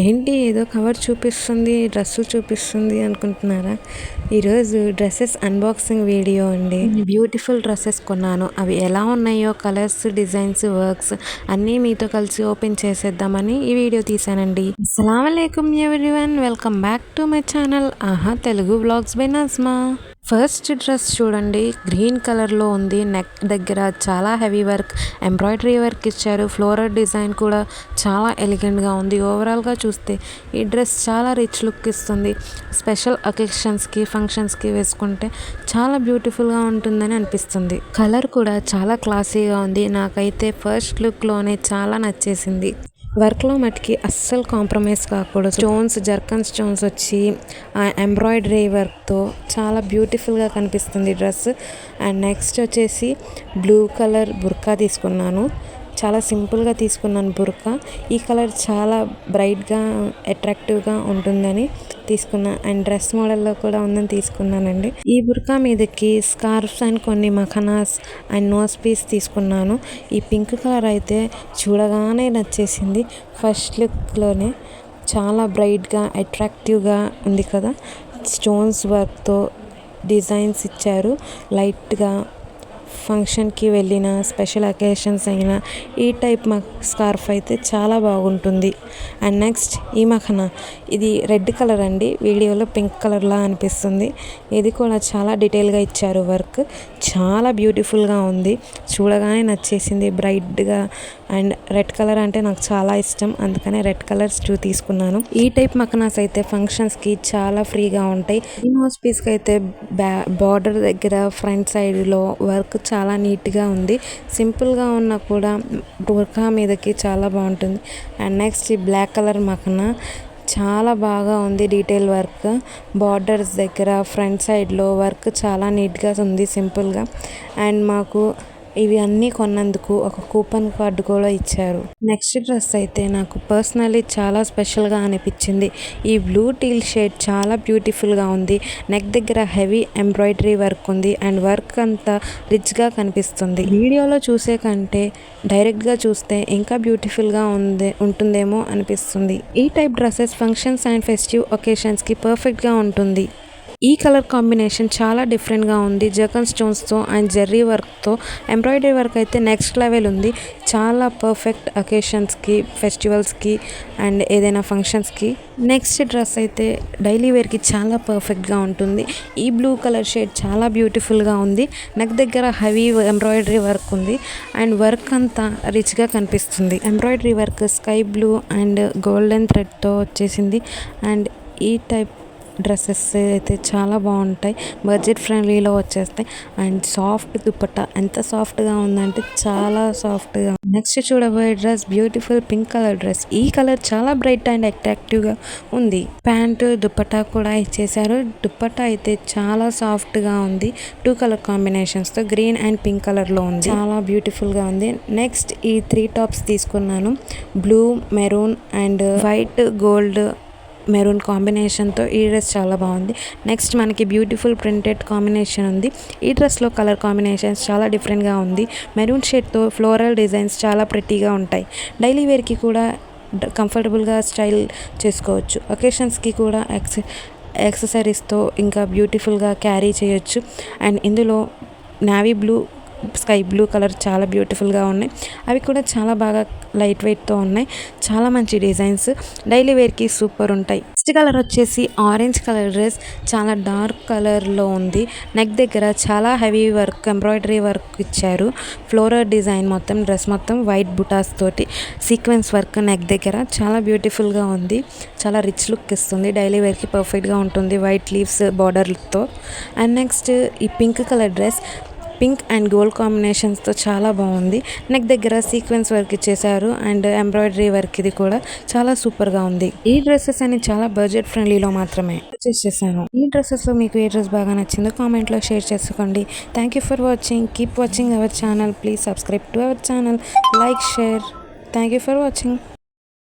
ఏంటి ఏదో కవర్ చూపిస్తుంది, డ్రెస్సులు చూపిస్తుంది అనుకుంటున్నారా? ఈరోజు డ్రెస్సెస్ అన్బాక్సింగ్ వీడియో అండి. బ్యూటిఫుల్ డ్రెస్సెస్ కొన్నాను. అవి ఎలా ఉన్నాయో కలర్స్, డిజైన్స్, వర్క్స్ అన్నీ మీతో కలిసి ఓపెన్ చేసేద్దామని ఈ వీడియో తీసానండి. అస్సలాముఅలైకుం everyone, welcome back to my channel Aha Telugu vlogs by Najma. First dress చూడండి, గ్రీన్ కలర్లో ఉంది. నెక్ దగ్గర చాలా హెవీ వర్క్, ఎంబ్రాయిడరీ వర్క్ ఇచ్చారు. ఫ్లోరల్ డిజైన్ కూడా చాలా ఎలిగెంట్గా ఉంది. ఓవరాల్గా చూస్తే ఈ డ్రెస్ చాలా రిచ్ లుక్ ఇస్తుంది. స్పెషల్ అకేషన్స్కి, ఫంక్షన్స్కి వేసుకుంటే చాలా బ్యూటిఫుల్గా ఉంటుందని అనిపిస్తుంది. కలర్ కూడా చాలా క్లాసీగా ఉంది. నాకైతే ఫస్ట్ లుక్లోనే చాలా నచ్చేసింది. వర్క్లో మటుకి అస్సలు కాంప్రమైజ్ కాకూడదు. స్టోన్స్, జర్కన్ స్టోన్స్ వచ్చి ఆ ఎంబ్రాయిడరీ వర్క్తో చాలా బ్యూటిఫుల్గా కనిపిస్తుంది డ్రెస్. అండ్ నెక్స్ట్ వచ్చేసి బ్లూ కలర్ బుర్కా తీసుకున్నాను. చాలా సింపుల్గా తీసుకున్నాను బుర్కా. ఈ కలర్ చాలా బ్రైట్గా, అట్రాక్టివ్గా ఉంటుందని తీసుకున్నా. అండ్ డ్రెస్ మోడల్లో కూడా ఉందని తీసుకున్నానండి. ఈ బుర్కా మీదకి స్కార్ఫ్స్ అండ్ కొన్ని మఖనాస్ అండ్ నోస్ పీస్ తీసుకున్నాను. ఈ పింక్ కలర్ అయితే చూడగానే నచ్చేసింది. ఫస్ట్ లుక్లోనే చాలా బ్రైట్గా, అట్రాక్టివ్గా ఉంది కదా. స్టోన్స్ వర్క్తో డిజైన్స్ ఇచ్చారు. లైట్గా ఫంక్షన్కి వెళ్ళిన, స్పెషల్ అకేషన్స్ అయినా ఈ టైప్ స్కార్ఫ్ అయితే చాలా బాగుంటుంది. అండ్ నెక్స్ట్ ఈ మఖనా, ఇది రెడ్ కలర్ అండి, వీడియోలో పింక్ కలర్లా అనిపిస్తుంది. ఇది కూడా చాలా డీటెయిల్గా ఇచ్చారు వర్క్. చాలా బ్యూటిఫుల్గా ఉంది, చూడగానే నచ్చేసింది. బ్రైట్గా అండ్ రెడ్ కలర్ అంటే నాకు చాలా ఇష్టం, అందుకనే రెడ్ కలర్స్ 2 తీసుకున్నాను. ఈ టైప్ మఖనాస్ అయితే ఫంక్షన్స్కి చాలా ఫ్రీగా ఉంటాయి. ఈ నోస్ పీస్కి అయితే బార్డర్ దగ్గర ఫ్రంట్ సైడ్లో వర్క్ చాలా నీట్గా ఉంది. సింపుల్గా ఉన్నా కూడా బుర్కా మీదకి చాలా బాగుంటుంది. అండ్ నెక్స్ట్ ఈ బ్లాక్ కలర్ మఖనా చాలా బాగా ఉంది. డీటెయిల్ వర్క్ బార్డర్స్ దగ్గర ఫ్రంట్ సైడ్లో వర్క్ చాలా నీట్గా ఉంది, సింపుల్గా. అండ్ మాకు ఇవి అన్నీ కొన్నందుకు ఒక కూపన్ కార్డు కూడా ఇచ్చారు. నెక్స్ట్ డ్రెస్ అయితే నాకు పర్సనలీ చాలా స్పెషల్గా అనిపించింది. ఈ బ్లూ టీల్ షేడ్ చాలా బ్యూటిఫుల్గా ఉంది. నెక్ దగ్గర హెవీ ఎంబ్రాయిడరీ వర్క్ ఉంది. అండ్ వర్క్ అంతా రిచ్గా కనిపిస్తుంది. వీడియోలో చూసే కంటే డైరెక్ట్గా చూస్తే ఇంకా బ్యూటిఫుల్గా ఉంటుందేమో అనిపిస్తుంది. ఈ type dresses functions and festive ఒకేషన్స్కి పర్ఫెక్ట్గా ఉంటుంది. ఈ కలర్ కాంబినేషన్ చాలా డిఫరెంట్గా ఉంది. జర్కన్ స్టోన్స్తో అండ్ జెర్రీ వర్క్తో. ఎంబ్రాయిడరీ వర్క్ అయితే నెక్స్ట్ లెవెల్ ఉంది. చాలా పర్ఫెక్ట్ అకేషన్స్కి, ఫెస్టివల్స్కి అండ్ ఏదైనా ఫంక్షన్స్కి. నెక్స్ట్ డ్రెస్ అయితే డైలీ వేర్కి చాలా పర్ఫెక్ట్గా ఉంటుంది. ఈ బ్లూ కలర్ షేడ్ చాలా బ్యూటిఫుల్గా ఉంది. నెక్ దగ్గర హెవీ ఎంబ్రాయిడరీ వర్క్ ఉంది. అండ్ వర్క్ అంతా రిచ్గా కనిపిస్తుంది. Embroidery work sky blue and golden థ్రెడ్తో వచ్చేసింది. అండ్ ఈ టైప్ డ్రెస్సెస్ అయితే చాలా బాగుంటాయి, బడ్జెట్ ఫ్రెండ్లీలో వచ్చేస్తాయి. అండ్ సాఫ్ట్ దుపట్టా ఎంత సాఫ్ట్గా ఉందంటే చాలా సాఫ్ట్గా. నెక్స్ట్ చూడబోయే dress beautiful pink colour dress. ఈ కలర్ చాలా బ్రైట్ అండ్ అట్రాక్టివ్గా ఉంది. ప్యాంటు, దుపట్టా కూడా ఇచ్చేసారు. దుపట్టా అయితే చాలా సాఫ్ట్గా ఉంది. 2 కలర్ కాంబినేషన్స్తో గ్రీన్ అండ్ పింక్ కలర్లో ఉంది. చాలా బ్యూటిఫుల్గా ఉంది. నెక్స్ట్ ఈ 3 టాప్స్ తీసుకున్నాను. Blue, maroon and white gold maroon కాంబినేషన్తో ఈ డ్రెస్ చాలా బాగుంది. నెక్స్ట్ మనకి బ్యూటిఫుల్ ప్రింటెడ్ కాంబినేషన్ ఉంది. ఈ డ్రెస్లో కలర్ కాంబినేషన్స్ చాలా డిఫరెంట్గా ఉంది. మెరూన్ షేడ్తో ఫ్లోరల్ డిజైన్స్ చాలా ప్రిటీగా ఉంటాయి. డైలీ వేర్కి కూడా కంఫర్టబుల్గా స్టైల్ చేసుకోవచ్చు. ఒకేషన్స్కి కూడా యాక్సెసరీస్తో ఇంకా బ్యూటిఫుల్గా క్యారీ చేయొచ్చు. అండ్ ఇందులో navy blue, sky blue colour చాలా బ్యూటిఫుల్గా ఉన్నాయి. అవి కూడా చాలా బాగా లైట్ వెయిట్తో ఉన్నాయి. చాలా మంచి డిజైన్స్, డైలీ వేర్కి సూపర్ ఉంటాయి. నెక్స్ట్ కలర్ వచ్చేసి ఆరెంజ్ కలర్ డ్రెస్. చాలా డార్క్ కలర్లో ఉంది. నెక్ దగ్గర చాలా హెవీ వర్క్, ఎంబ్రాయిడరీ వర్క్ ఇచ్చారు. ఫ్లోరల్ డిజైన్ మొత్తం డ్రెస్ మొత్తం వైట్ బుటాస్ తోటి సీక్వెన్స్ వర్క్ నెక్ దగ్గర చాలా బ్యూటిఫుల్గా ఉంది. చాలా రిచ్ లుక్ ఇస్తుంది. డైలీ వేర్కి పర్ఫెక్ట్గా ఉంటుంది వైట్ లీవ్స్ బార్డర్తో. అండ్ నెక్స్ట్ ఈ pink colour dress pink and gold కాంబినేషన్స్తో చాలా బాగుంది. నెక్ దగ్గర సీక్వెన్స్ వర్క్ ఇచ్చేసారు అండ్ ఎంబ్రాయిడరీ వర్క్ ఇది కూడా చాలా సూపర్గా ఉంది. ఈ డ్రెస్సెస్ అని చాలా బడ్జెట్ ఫ్రెండ్లీలో మాత్రమే చేసేసాను. ఈ డ్రెస్సెస్లో మీకు ఏ డ్రెస్ బాగా నచ్చిందో కామెంట్లో షేర్ చేసుకోండి. Thank you for watching. Keep watching our channel. Please subscribe to our channel. Like, share. Thank you for watching.